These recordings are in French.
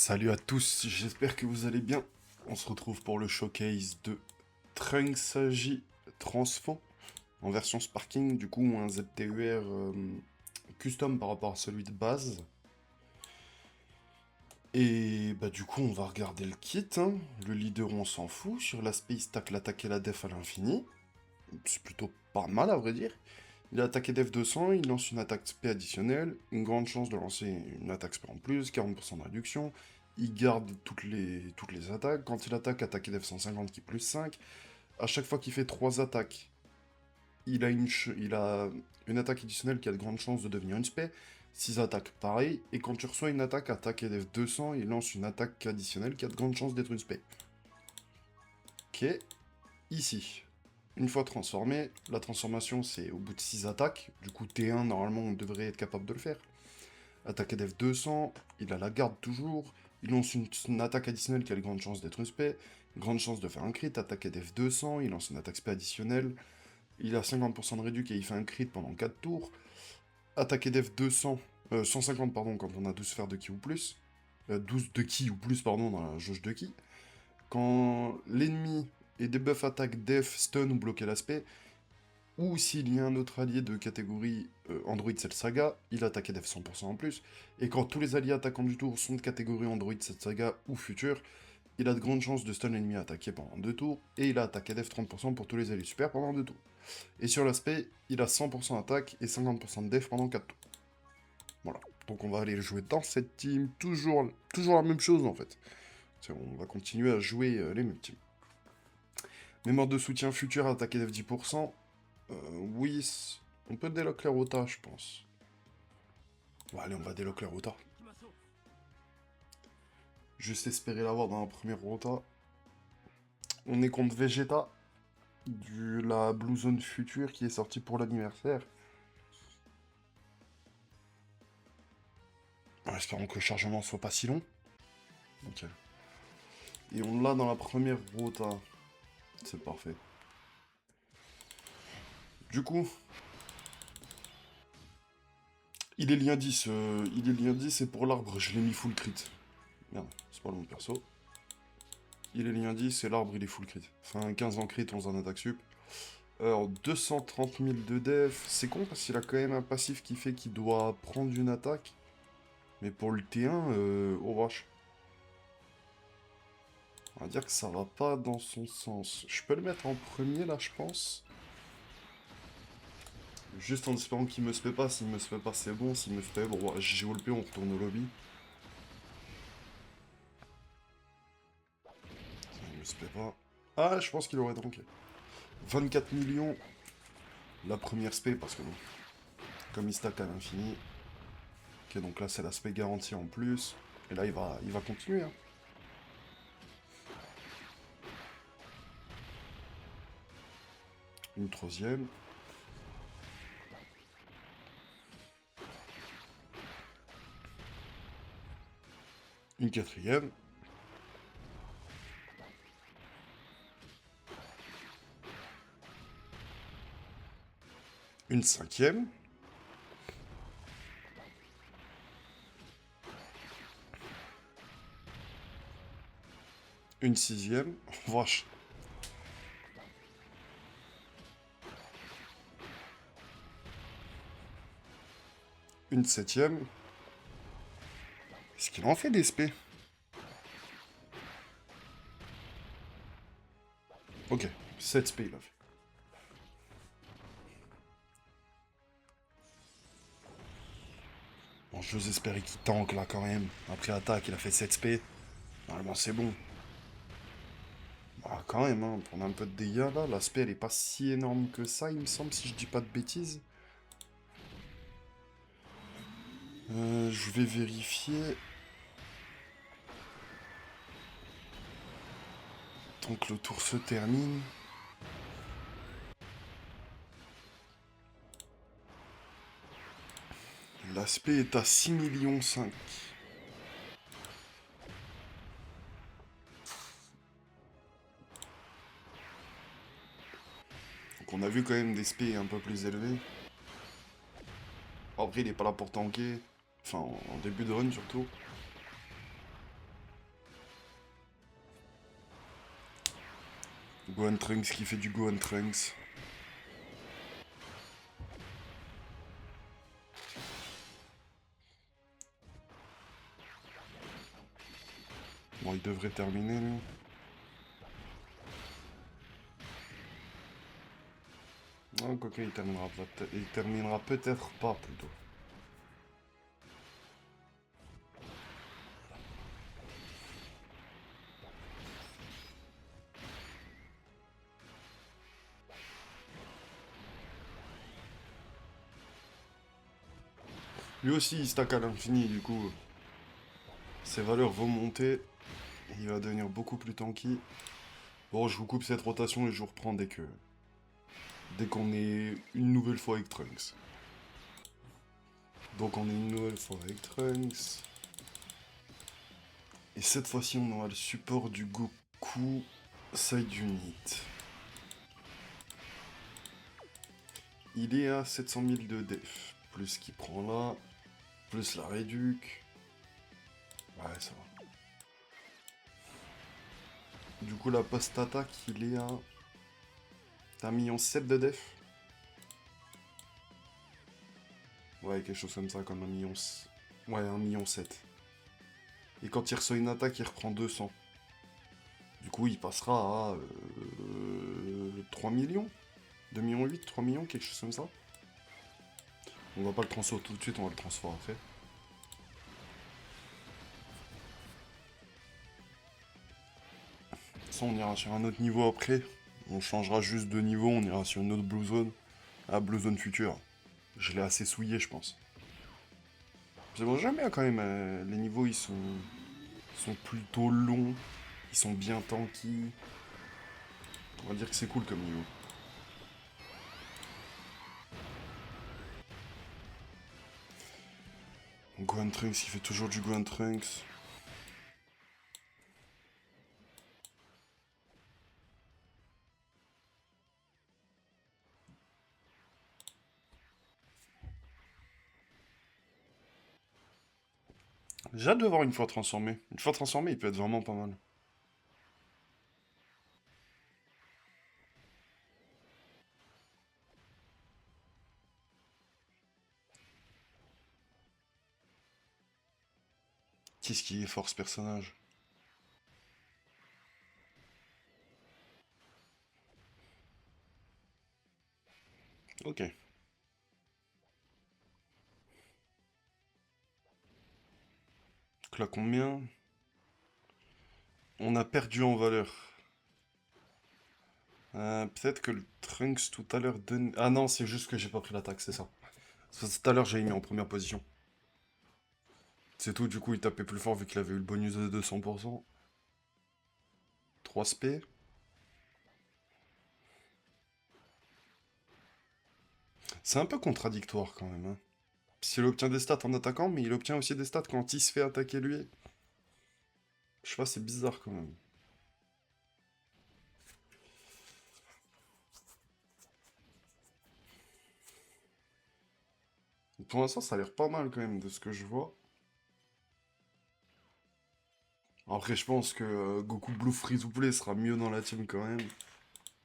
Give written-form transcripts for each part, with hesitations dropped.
Salut à tous, j'espère que vous allez bien. On se retrouve pour le showcase de Trunks J Transfo en version Sparking, du coup un ZTUR custom par rapport à celui de base. Et bah du coup on va regarder le kit, hein. Le leader on s'en fout, sur l'aspect il stack l'attaque et la def à l'infini. C'est plutôt pas mal à vrai dire. Il a attaqué def 200, il lance une attaque SP additionnelle, une grande chance de lancer une attaque SP en plus, 40% de réduction, il garde toutes les attaques, quand il attaque def 150 qui plus 5, à chaque fois qu'il fait 3 attaques, il a une attaque additionnelle qui a de grandes chances de devenir une SP, 6 attaques pareil, et quand tu reçois une attaque def 200, il lance une attaque additionnelle qui a de grandes chances d'être une SP. Ok, ici. Une fois transformé, la transformation c'est au bout de 6 attaques, du coup T1 normalement on devrait être capable de le faire. Attaque def 200, il a la garde toujours, il lance une attaque additionnelle qui a de grandes chances d'être une spé, grande chance de faire un crit, attaque def 200, il lance une attaque spé additionnelle, il a 50% de réduc et il fait un crit pendant 4 tours, attaque def 200, 150 pardon quand on a 12 sphères de ki ou plus, 12 de ki ou plus pardon dans la jauge de ki, quand l'ennemi est debuff attaque def, stun ou bloqué l'aspect, ou s'il y a un autre allié de catégorie Android Cell Saga, il attaque def 100% en plus, et quand tous les alliés attaquants du tour sont de catégorie Android Cell Saga ou futur, il a de grandes chances de stun l'ennemi attaqué pendant 2 tours, et il a attaqué def 30% pour tous les alliés super pendant 2 tours. Et sur l'aspect, il a 100% attaque et 50% de def pendant 4 tours. Voilà, donc on va aller jouer dans cette team, toujours la même chose en fait. On va continuer à jouer les mêmes teams. Mémoire de soutien futur, attaqué def 10%. Oui, on peut délock les rotas, je pense. Bon, allez, on va délock les rotas. Juste espérer l'avoir dans la première rota. On est contre Vegeta, de la Blue Zone future qui est sortie pour l'anniversaire. En espérant que le chargement soit pas si long. Ok. Et on l'a dans la première rota. C'est parfait. Du coup, il est lien 10. Il est lien 10 et pour l'arbre, je l'ai mis full crit. Merde, c'est pas le bon perso. Il est lien 10 et l'arbre il est full crit. Enfin 15 en crit, 11 en attaque sup. Alors 230 000 de def, c'est con parce qu'il a quand même un passif qui fait qu'il doit prendre une attaque. Mais pour le T1, oh vache. On va dire que ça va pas dans son sens. Je peux le mettre en premier là je pense. Juste en espérant qu'il me spé pas, s'il me spé pas c'est bon, s'il me spé, bon ouais, j'ai OLP, on retourne au lobby. Il me spé pas. Ah je pense qu'il aurait tanké. 24 millions. La première spé parce que bon. Comme il stack à l'infini. Ok donc là c'est l'aspect garanti en plus. Et là il va continuer hein. Une troisième. Une quatrième. Une cinquième. Une sixième. Oh, vache. Une septième. Est-ce qu'il en fait des spé? Ok, 7 spé il a fait. Bon, j'ose espérer qu'il tank là quand même. Après attaque, il a fait 7 spé. Normalement c'est bon. Bah quand même, hein, prendre un peu de dégâts là. L'aspect elle est pas si énorme que ça, il me semble, si je dis pas de bêtises. Je vais vérifier. Tant que le tour se termine. L'aspect est à 6,5 millions. Donc on a vu quand même des spé un peu plus élevés. Après il est pas là pour tanker. Enfin en début de run surtout. Gohan Trunks qui fait du Gohan Trunks. Bon, il devrait terminer, lui. Oh, quoique, il terminera peut-être pas, plutôt. Lui aussi, il stack à l'infini, du coup, ses valeurs vont monter. Il va devenir beaucoup plus tanky. Bon, je vous coupe cette rotation et je vous reprends dès qu'on est une nouvelle fois avec Trunks. Donc on est une nouvelle fois avec Trunks. Et cette fois-ci, on aura le support du Goku Side Unit. Il est à 700 000 de def. Plus ce qu'il prend là. Plus la réduc. Ouais, ça va. Du coup, la post-attaque, il est à... 1,7 million de def. Ouais, quelque chose comme ça, comme 1 million... Ouais, 1,7 million. Et quand il reçoit une attaque, il reprend 200. Du coup, il passera à 3 millions. 2,8 millions, 3 millions, quelque chose comme ça. On va pas le transférer tout de suite, on va le transférer après. Ça, on ira sur un autre niveau après. On changera juste de niveau, on ira sur une autre Blue Zone. Ah, Blue Zone future. Je l'ai assez souillé, je pense. C'est bon, j'aime bien quand même. Les niveaux, ils sont plutôt longs. Ils sont bien tanky. On va dire que c'est cool comme niveau. Gohan Trunks, il fait toujours du Gohan Trunks. J'ai hâte de voir une fois transformé. Une fois transformé, il peut être vraiment pas mal. Qu'est-ce qui est fort ce personnage? Ok. Donc là, combien? On a perdu en valeur. Peut-être que le Trunks tout à l'heure donne... Ah non, c'est juste que j'ai pas pris l'attaque, c'est ça. Parce que tout à l'heure, j'ai mis en première position. C'est tout, du coup, il tapait plus fort vu qu'il avait eu le bonus de 200%. 3 SP. C'est un peu contradictoire quand même, hein. S'il obtient des stats en attaquant, mais il obtient aussi des stats quand il se fait attaquer lui. Je sais pas, c'est bizarre quand même. Pour l'instant, ça a l'air pas mal quand même de ce que je vois. Après, je pense que Goku Blue Free to Play sera mieux dans la team quand même.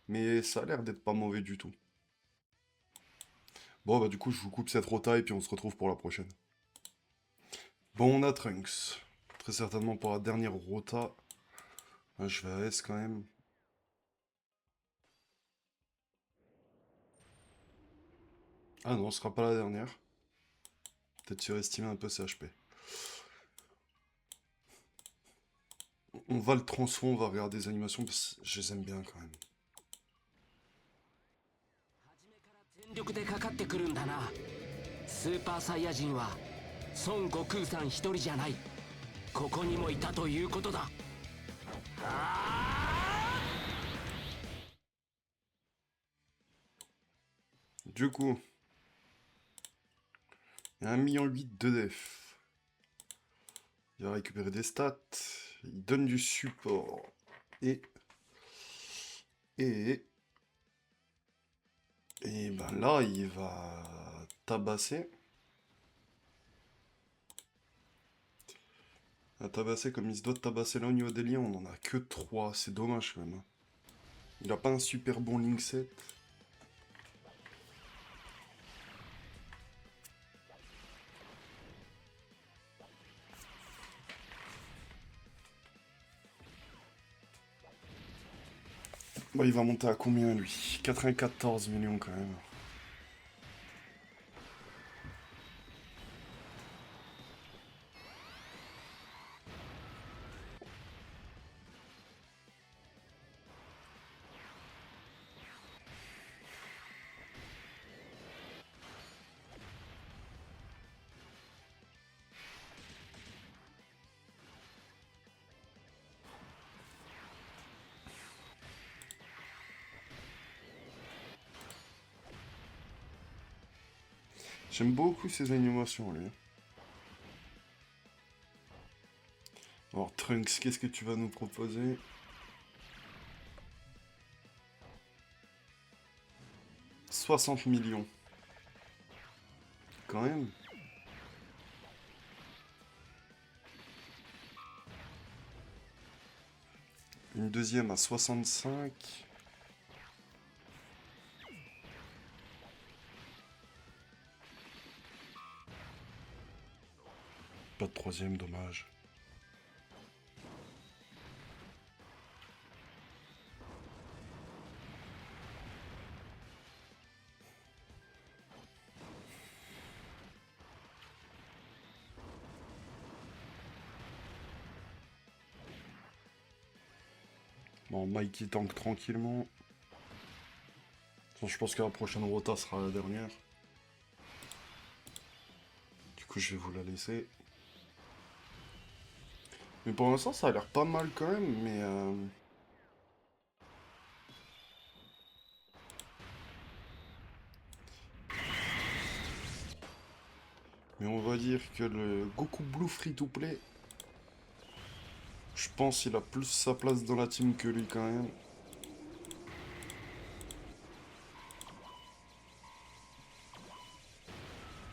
Mais ça a l'air d'être pas mauvais du tout. Bon, bah du coup, je vous coupe cette rota et puis on se retrouve pour la prochaine. Bon, on a Trunks. Très certainement pour la dernière rota. Ah, je vais à S quand même. Ah non, ce sera pas la dernière. Peut-être surestimer un peu ses HP. On va le transformer, on va regarder des animations parce que je les aime bien quand même. 全力でかかってくるんだな。スーパーサイヤ人は孫悟空さん一人じゃない。ここにもいたということだ。Du coup, il y a 1,8 million de def. Il va récupérer des stats. Il donne du support. Et... Et... Et ben là, il va tabasser. À tabasser comme il se doit de tabasser là au niveau des liens, on en a que 3. C'est dommage quand même, hein. Il a pas un super bon Link set. Bon, il va monter à combien lui? 94 millions quand même. J'aime beaucoup ces animations, lui. Alors, Trunks, qu'est-ce que tu vas nous proposer? 60 millions. Quand même. Une deuxième à 65. Pas de troisième, dommage. Bon, Mikey tank tranquillement. Bon, je pense que la prochaine rota sera la dernière. Du coup, je vais vous la laisser. Mais pour l'instant, ça a l'air pas mal quand même, mais on va dire que le Goku Blue Free-to-Play, je pense qu'il a plus sa place dans la team que lui quand même.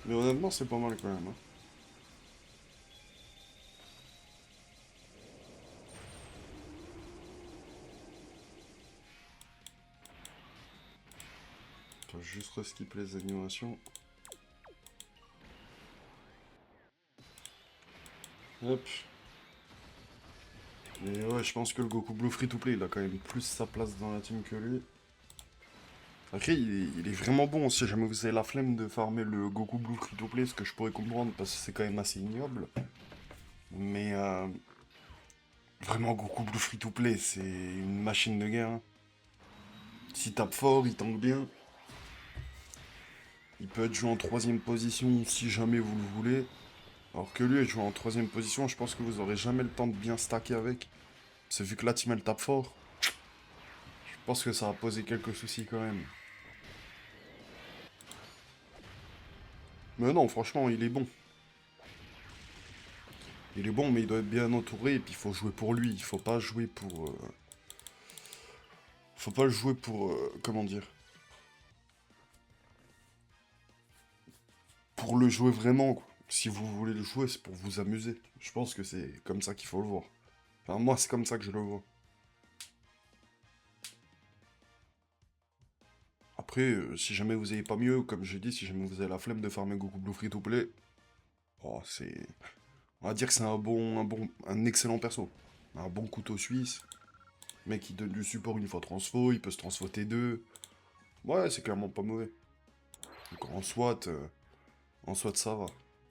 Mais honnêtement, c'est pas mal quand même, hein. Je vais juste reskipper les animations. Hop. Et ouais, je pense que le Goku Blue Free-to-Play, il a quand même plus sa place dans la team que lui. Après, il est vraiment bon, si jamais vous avez la flemme de farmer le Goku Blue Free-to-Play, ce que je pourrais comprendre, parce que c'est quand même assez ignoble. Mais vraiment, Goku Blue Free-to-Play, c'est une machine de guerre, hein. S'il tape fort, il tank bien. Il peut être joué en troisième position si jamais vous le voulez. Alors que lui, être joué en troisième position, je pense que vous aurez jamais le temps de bien stacker avec. C'est vu que la team elle tape fort. Je pense que ça va poser quelques soucis quand même. Mais non, franchement, il est bon. Il est bon, mais il doit être bien entouré, et puis il faut jouer pour lui. Il faut pas jouer pour... Faut pas le jouer pour... comment dire? Pour le jouer vraiment, quoi. Si vous voulez le jouer, c'est pour vous amuser. Je pense que c'est comme ça qu'il faut le voir. Enfin, moi, c'est comme ça que je le vois. Après, si jamais vous avez pas mieux, comme j'ai dit, si jamais vous avez la flemme de farmer Goku Blue Free to Play, oh, c'est... On va dire que c'est un excellent perso. Un bon couteau suisse. Mec, il donne du support une fois transfo, il peut se transfo T2. Ouais, c'est clairement pas mauvais. Donc en SWAT ça va.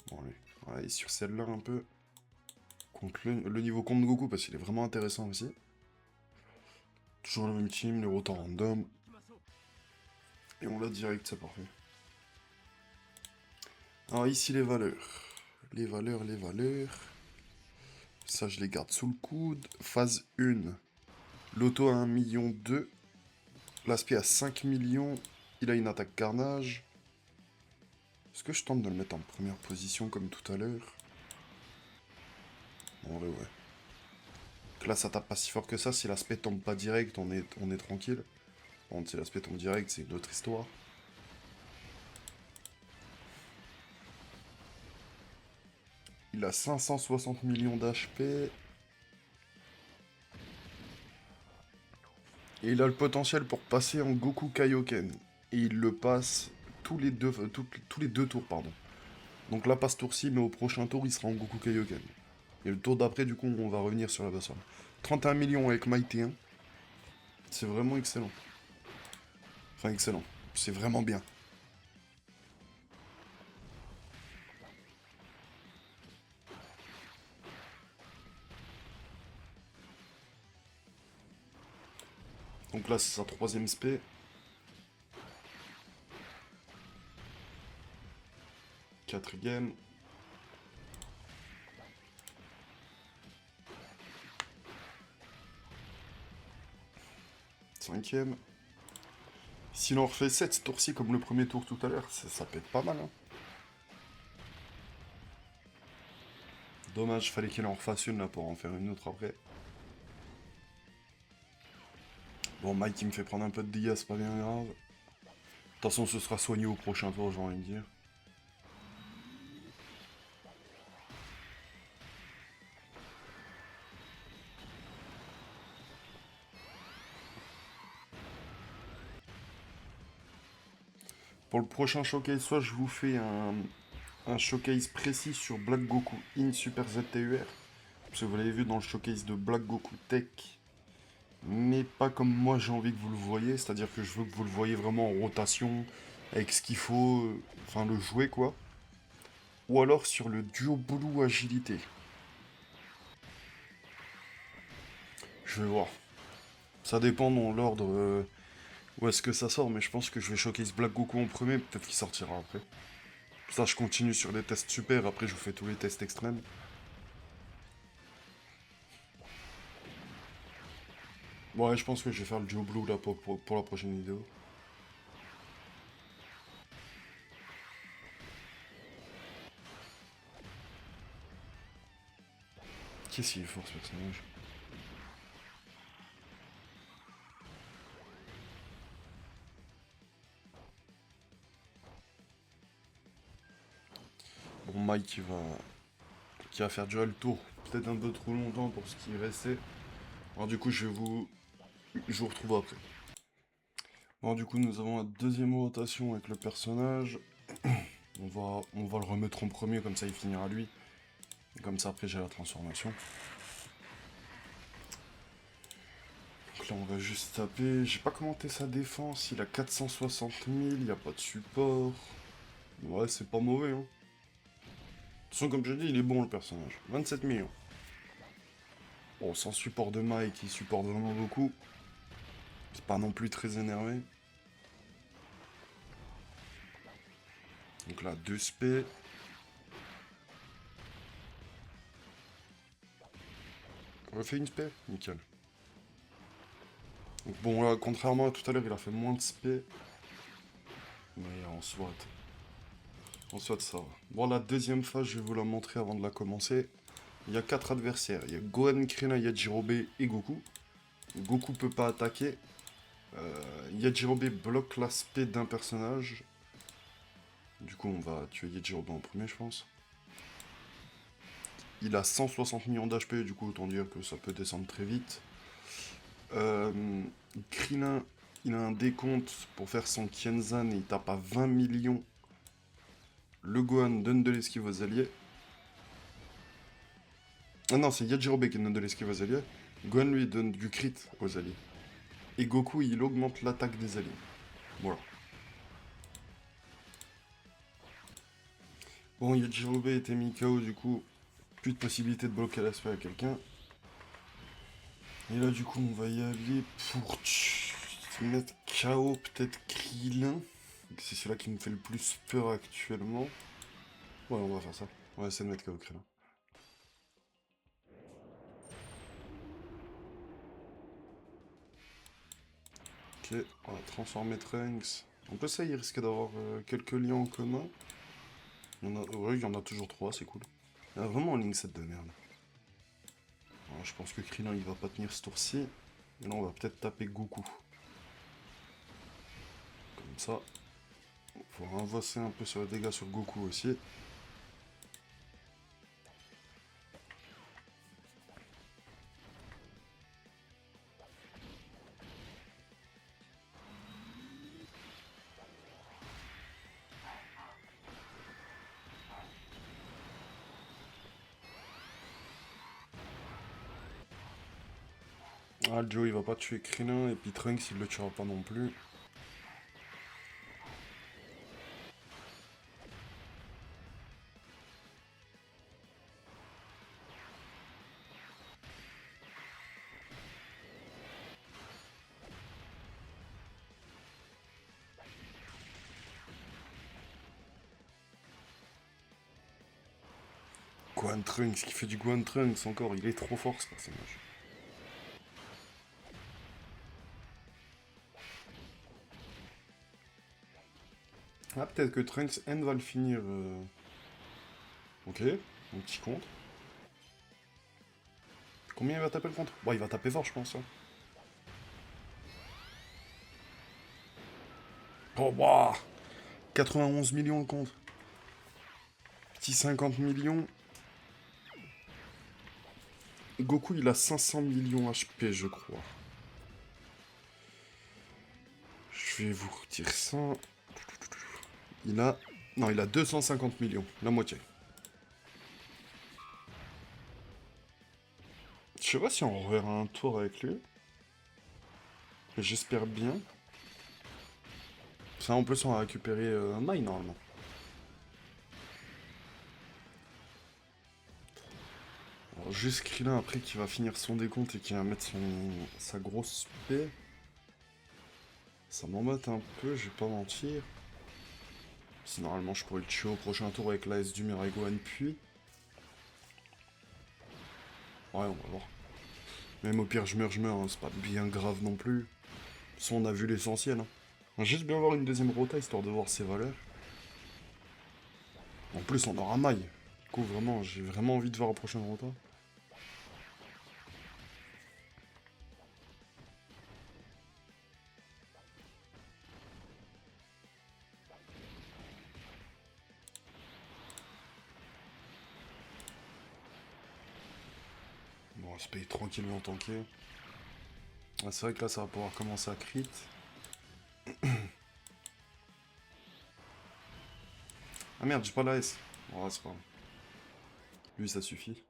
Bon, allez, on va aller sur celle-là un peu. Contre le niveau contre Goku, parce qu'il est vraiment intéressant aussi. Toujours la même team, les rotors random. Et on l'a direct, c'est parfait. Alors ici les valeurs. Les valeurs. Ça, je les garde sous le coude. Phase 1. L'auto à 1,2 million. L'aspect à 5 millions. Il a une attaque carnage. Est-ce que je tente de le mettre en première position comme tout à l'heure? En vrai, ouais. Donc là, ça tape pas si fort que ça. Si l'aspect tombe pas direct, on est tranquille. Par contre, si l'aspect tombe direct, c'est une autre histoire. Il a 560 millions d'HP. Et il a le potentiel pour passer en Goku Kaioken. Et il le passe tous les deux tours, pardon. Donc là, pas ce tour-ci, mais au prochain tour, il sera en Goku Kaioken. Et le tour d'après, du coup, on va revenir sur la base. 31 millions avec Mighty 1. C'est vraiment excellent. Enfin, excellent. C'est vraiment bien. Donc là, c'est sa troisième spé. Quatrième. Cinquième. S'il en refait 7 ce tour-ci comme le premier tour tout à l'heure, ça peut être pas mal. Hein. Dommage, fallait qu'il en refasse une là pour en faire une autre après. Bon, Mike il me fait prendre un peu de dégâts, c'est pas bien grave. De toute façon, ce sera soigné au prochain tour, j'ai envie de dire. Pour le prochain showcase, soit je vous fais un showcase précis sur Black Goku in Super ZTUR. Parce que vous l'avez vu dans le showcase de Black Goku Tech. Mais pas comme moi j'ai envie que vous le voyez. C'est-à-dire que je veux que vous le voyez vraiment en rotation. Avec ce qu'il faut. Enfin, le jouer quoi. Ou alors sur le duo Blue Agilité. Je vais voir. Ça dépend dans l'ordre où est-ce que ça sort. Mais je pense que je vais showcase Black Goku en premier. Peut-être qu'il sortira après. Ça, je continue sur les tests super. Après, je vous fais tous les tests extrêmes. Ouais, je pense que je vais faire le duo blue là pour la prochaine vidéo. Qu'est-ce qu'il est fort ce personnage? Bon, Mike qui va faire durer le tour. Peut-être un peu trop longtemps pour ce qui restait. Alors du coup, je vous retrouve après. Bon, du coup, nous avons la deuxième rotation avec le personnage. On va le remettre en premier, comme ça il finira lui. Et comme ça après j'ai la transformation. Donc là on va juste taper. J'ai pas commenté sa défense, il a 460 000, il n'y a pas de support. Ouais, c'est pas mauvais, hein. De toute façon, comme je dis, il est bon le personnage. 27 millions. Bon, sans support de Mike, il supporte vraiment beaucoup. C'est pas non plus très énervé. Donc là, 2 spé. Refait une spé. Nickel. Donc bon, là, contrairement à tout à l'heure, il a fait moins de spé. Mais en soit ça va. Bon, la deuxième phase, je vais vous la montrer avant de la commencer. Il y a 4 adversaires. Il y a Gohan, Krillin, Yajirobe et Goku. Goku peut pas attaquer. Yajirobe bloque l'aspect d'un personnage. Du coup, on va tuer Yajirobe en premier, je pense. Il a 160 millions d'HP, du coup, autant dire que ça peut descendre très vite. Krillin, il a un décompte pour faire son Kienzan et il tape à 20 millions. Le Gohan donne de l'esquive aux alliés. Ah non, c'est Yajirobe qui donne de l'esquive aux alliés. Gohan lui donne du crit aux alliés. Et Goku, il augmente l'attaque des alliés. Voilà. Bon, Yajirobe était mis KO, du coup, plus de possibilité de bloquer l'aspect à quelqu'un. Et là, du coup, on va y aller pour mettre KO peut-être Krillin. C'est celui-là qui me fait le plus peur actuellement. Ouais, on va faire ça. On va essayer de mettre KO Krillin. Ok, on va transformer Trunks. En plus, ça, il risque d'avoir quelques liens en commun. Ouais, il y en a toujours 3, c'est cool. Il y a vraiment un link set de merde. Alors, je pense que Krillin, il va pas tenir ce tour-ci. Et là, on va peut-être taper Goku. Comme ça. Faut renverser un peu sur les dégâts sur Goku aussi. Ah, Joe il va pas tuer Krillin, et puis Trunks il le tuera pas non plus. Gohan Trunks qui fait du Gohan Trunks encore, il est trop fort ce personnage. Ah, peut-être que Trunks N va le finir. Ok, un petit compte. Combien il va taper le contre? Bon, il va taper fort, je pense. Hein. Oh, waouh 91 millions le compte. Petit 50 millions. Goku, il a 500 millions HP, je crois. Je vais vous dire ça. Il a... Non, il a 250 millions, la moitié. Je sais pas si on reverra un tour avec lui. Mais j'espère bien. Ça, en plus, on va récupérer un mail, normalement. Alors, juste Krillin, après, qui va finir son décompte et qui va mettre sa grosse paix. Ça m'embête un peu, je vais pas mentir. Si normalement, je pourrais le tuer au prochain tour avec l'AS du Mirai Gohan, puis... Ouais, on va voir. Même au pire, je meurs, hein. C'est pas bien grave non plus. Ça, on a vu l'essentiel. Hein. On va juste bien voir une deuxième rota, histoire de voir ses valeurs. En plus, on aura maille. Du coup, vraiment, j'ai vraiment envie de voir la prochaine rota. Bon, on va se payer tranquillement tanker. Ah, c'est vrai que là, ça va pouvoir commencer à crit. Ah merde, j'ai pas la S. Oh, c'est pas grave. Lui, ça suffit.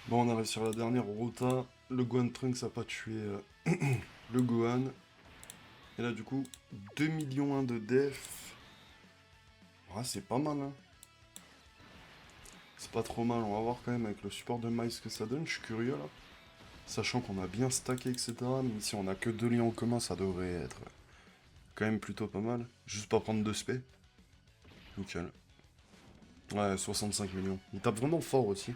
Bon, on arrive sur la dernière rota. Le Gohan Trunks a pas tué le Gohan. Et là, du coup, 2 millions 1 de def. Ouais, c'est pas mal, hein. C'est pas trop mal. On va voir quand même avec le support de Miles ce que ça donne. Je suis curieux, là. Sachant qu'on a bien stacké, etc. Mais si on a que 2 liens en commun, ça devrait être quand même plutôt pas mal. Juste pas prendre 2 spé. Nickel. Ouais, 65 millions. Il tape vraiment fort aussi.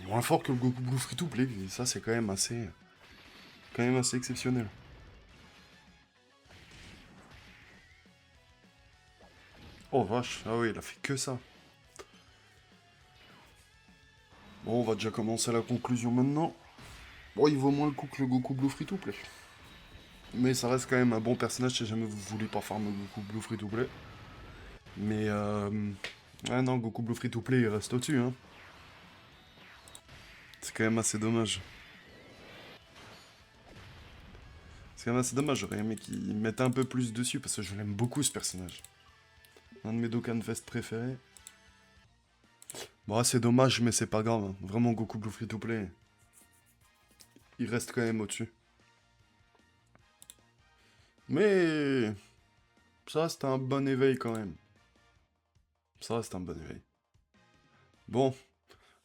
Moins fort que le Goku Blue Free to Play. Et ça, c'est quand même assez... Quand même assez exceptionnel. Oh vache, ah oui, il a fait que ça. Bon, on va déjà commencer la conclusion maintenant. Bon, il vaut moins le coup que le Goku Blue Free to Play. Mais ça reste quand même un bon personnage si jamais vous voulez pas farmer Goku Blue Free to Play. Mais ah non, Goku Blue Free to Play il reste au-dessus, hein. C'est quand même assez dommage. C'est quand même assez dommage, j'aurais aimé qu'ils mettent un peu plus dessus parce que je l'aime beaucoup ce personnage. Un de mes Dokkan Fest préférés. Bon, c'est dommage, mais c'est pas grave. Hein. Vraiment, Goku Blue Free to Play. Il reste quand même au-dessus. Mais ça, c'était un bon éveil quand même. Ça reste un bon éveil. Bon,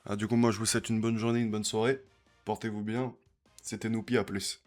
ah, du coup, moi, je vous souhaite une bonne journée, une bonne soirée. Portez-vous bien. C'était Noupi, à plus.